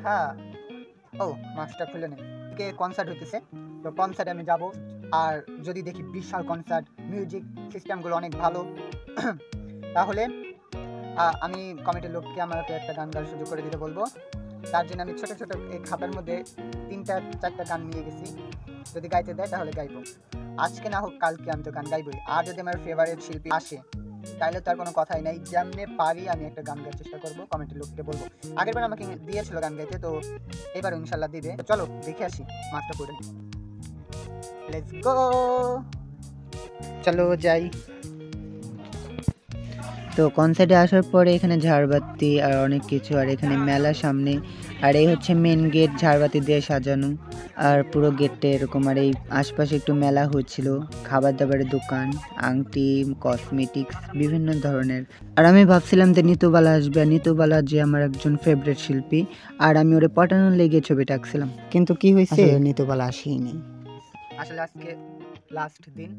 হ্যাঁ, ও মাস্কটা খুলে নেই। কে কনসার্ট হইতেছে, তো কনসার্টে আমি যাব। আর যদি দেখি বিশাল কনসার্ট, মিউজিক সিস্টেমগুলো অনেক ভালো, তাহলে আমি কমিটির লোককে আমাকে একটা গান গাওয়ার সুযোগ করে দিতে বলবো। তার জন্য আমি ছোট ছোট এই খাতার মধ্যে 3-4টা গান নিয়ে গেছি। যদি গাইতে দেয় তাহলে গাইবো, আজকে না হোক কালকে আমি তো গান গাইবই। আর যদি আমার ফেভারিট শিল্পী আসে তাহলে তার কোনো কথাই নাই, যেমনি পারি আমি একটা গান গাওয়ার চেষ্টা করবো, কমিটির লোককে বলবো। আগেরবার আমাকে দিয়েছিল গান গাইতে, তো এবার ইনশাল্লাহ দিবে। চলো দেখে আসি মাছটা পড়ে। লেটস গো, চলো যাই। তো কনসার্টে আসার পরে এখানে ঝাড়বাতি আর অনেক কিছু, আর এখানে মেলা সামনে, আর এই হচ্ছে মেন গেট ঝাড়বাতি দিয়ে সাজানো, আর পুরো গেটটা এরকম। আর এই আশপাশে একটু মেলা হচ্ছিল, খাবার দাবারের দোকান, আংটি, কসমেটিক্স বিভিন্ন ধরনের। আর আমি ভাবছিলাম যে নিতুবালা আসবে, নিতুবালা যে আমার একজন ফেভারিট শিল্পী, আর আমি ওরে পটানোর লেগে ছবিটা আঁকছিলাম, কিন্তু কি হয়েছে, নিতুবালা আসেনি। আসলে আজকে লাস্ট দিন,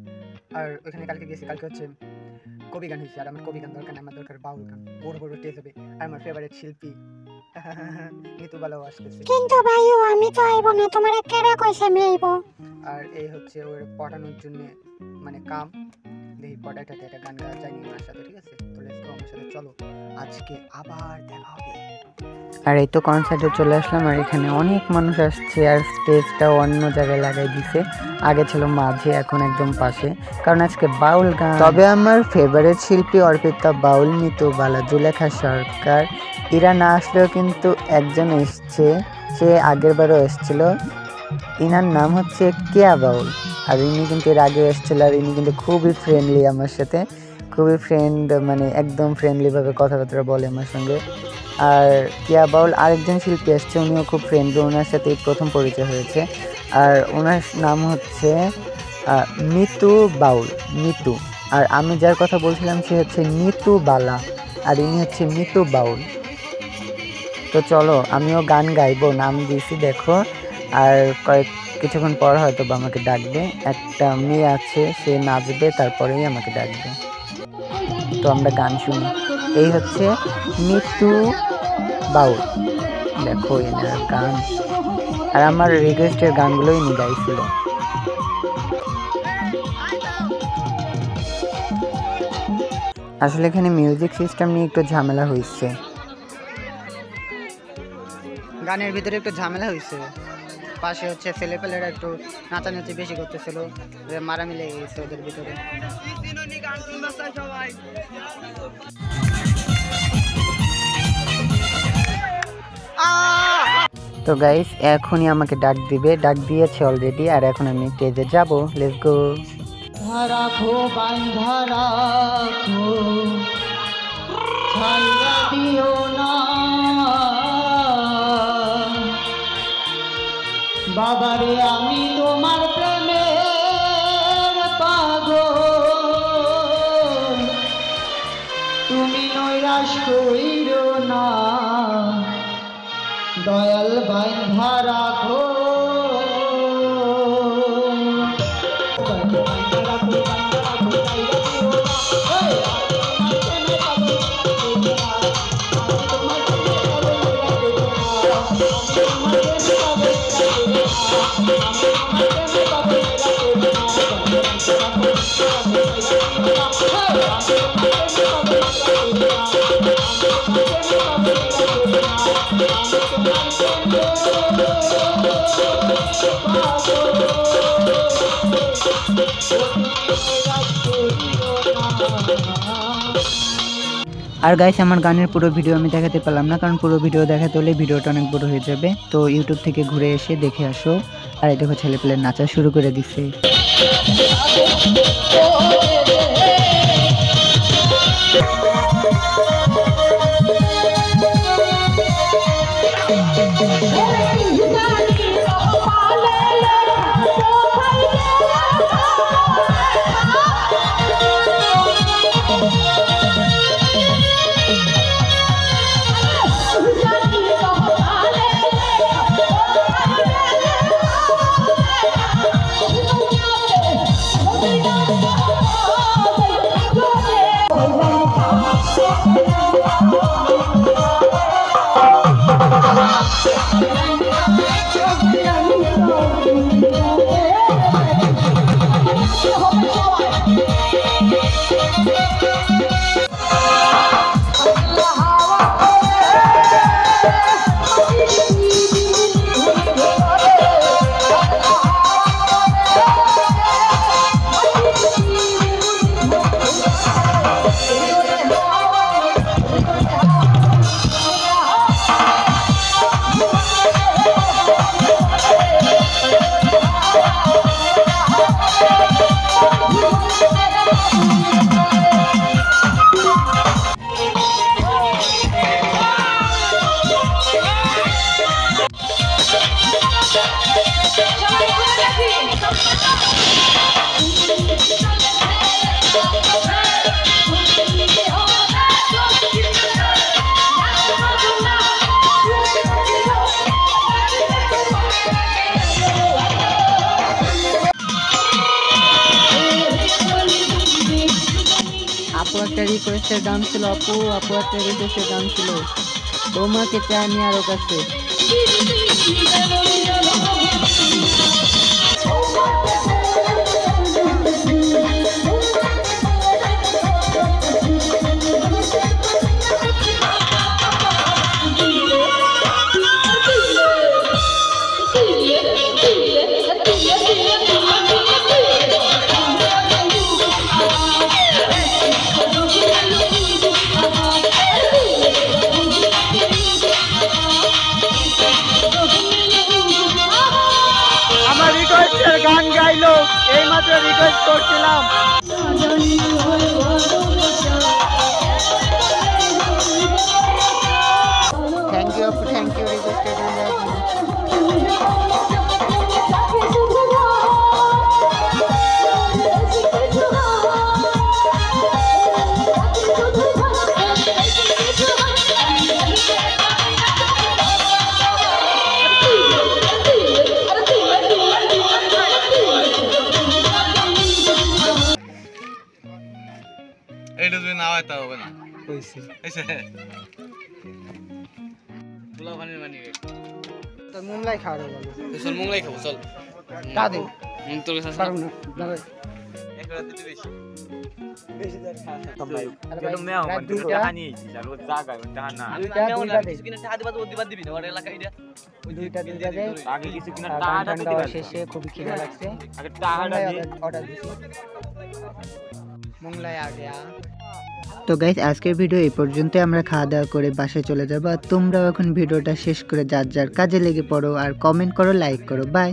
আর ওখানে কালকে গেছি, কালকে হচ্ছে কবি গান হয়েছে। আর আমার কবি গান দরকার না, আমার দরকার বাউল গান, বড় বড় স্টেজ হবে। আর আমার ফেভারিট শিল্পী নিতুবালাও আসতেছে। কিন্তু ভাইও আমি তো আইব না, তোমার কেডা কইছে আমি আইব? আর এই হচ্ছে ওর পটানোর জন্য মানে কাম, দেখি পটাইটাতে একটা গান গাওয়া যায় ওনার সাথে, ঠিক আছে? তো লেটস গো, আমার সাথে চলো, আজকে আবার দেখা হবে। আর এই তো কনসার্টে চলে আসলাম, আর এখানে অনেক মানুষ আসছে, আর স্টেজটাও অন্য জায়গায় লাগাই দিছে। আগে ছিল মাঝে, এখন একদম পাশে, কারণ আজকে বাউল গান। তবে আমার ফেভারিট শিল্পী অর্পিতা বাউল, নিতুবালা, জুলেখা সরকার, এরা না আসলেও কিন্তু একজন এসছে, সে আগের বারও এসেছিল। ইনার নাম হচ্ছে কেয়া বাউল, আর ইনি কিন্তু এর আগে এসেছিল। আর ইনি কিন্তু খুবই ফ্রেন্ডলি আমার সাথে, খুবই ফ্রেন্ড, মানে একদম ফ্রেন্ডলিভাবে কথাবার্তা বলে আমার সঙ্গে। আর কেয়া বাউল আরেকজন শিল্পী আসছে, উনিও খুব ফ্রেন্ডলি, ওনার সাথে প্রথম পরিচয় হয়েছে। আর ওনার নাম হচ্ছে মিতু বাউল, মিতু। আর আমি যার কথা বলছিলাম সে হচ্ছে নিতুবালা, আর ইনি হচ্ছে মিতু বাউল। তো চলো আমিও গান গাইবো, নাম দিয়েছি দেখো। আর কিছুক্ষণ পর হয়তো বা আমাকে ডাকবে, একটা মেয়ে আছে সে নাচবে, তারপরেই আমাকে ডাকবে। তো আমরা গান শুনি। এই হচ্ছে মিতু বাউল, দেখো এনার গান, আর আমার রিকোয়েস্টের গানগুলোই নি গাইছিল। আসলে এখানে মিউজিক সিস্টেম নিয়ে একটু ঝামেলা হয়েছে, গানের ভিতরে একটু ঝামেলা হয়েছে। পাশে হচ্ছে ছেলেপেলেরা একটু নাচানাচি বেশি করতেছিল, মারামি লেগে গেছে ওদের ভিতরে। তো গাইস এখনই আমাকে ডাক দিবে, ডাক দিয়েছে অলরেডি, আর এখন আমি স্টেজে যাব। Let's go. রাখো বান্ধা রাখো, ছাইয়া দিও না বাবারে, আমি তোমার প্রেমের পাগল, তুমি নৈরাশ কইরো না, দয়াল বান্ধা রাখো। আর গাইস আমার গানের পুরো ভিডিও আমি দেখাতে পারলাম না, কারণ পুরো ভিডিও দেখাতে হলে ভিডিওটা অনেক বড় হয়ে যাবে। তো ইউটিউব থেকে ঘুরে এসে দেখে আসো। আর এই দেখো ছেলেপেলে নাচা শুরু করে দিচ্ছে। আপু একটা রিকোয়েস্টের গান ছিল, আপু একটা রিকোয়েস্টের গান ছিল, তোমাকে চাই আমি আরো কাছে। আমার রিকোয়েস্টের গান গাইলো, এইমাত্র রিকোয়েস্ট করছিলাম। থ্যাংক ইউ আপু, থ্যাংক ইউ রিকোয়েস্টের গান গাওয়ার জন্য। এটা যদি না হয় তা হবে না। হইছে এসে পোলাও পানির মানি তো মুমলাই খাওয়া বলো, চল মোংলাই খাবো চল। দাদু তোর কাছে পারো না দাদু এক রাতে দিতে বেশি বেশি দের খা ভাই আরে কেন ভাই, মেও রাত মানে দুইটা। টাকা নিয়েছি আর ও জায়গায় টাকা না আমি দুইটা, আমি দুইটা কিছু কিনা টাকা দিবা তো দিবা দিবি না ওর এলাকা এটা ওই দুইটা দে। আগে কিছু কিনা গান টাকাটা টান তো গাওয়া দিবেন শেষে খুবই খিদে লাগছে, আগে টাকাটা দি অর্ডার দিছি, মুংলাই আ গয়া। তো গাইস আজকের ভিডিও এই পর্যন্ত, আমরা খাওয়া দাওয়া করে বাসায় চলে যাবো। আর তোমরাও এখন ভিডিওটা শেষ করে যার যার কাজে লেগে পড়ো, আর কমেন্ট করো, লাইক করো। বাই।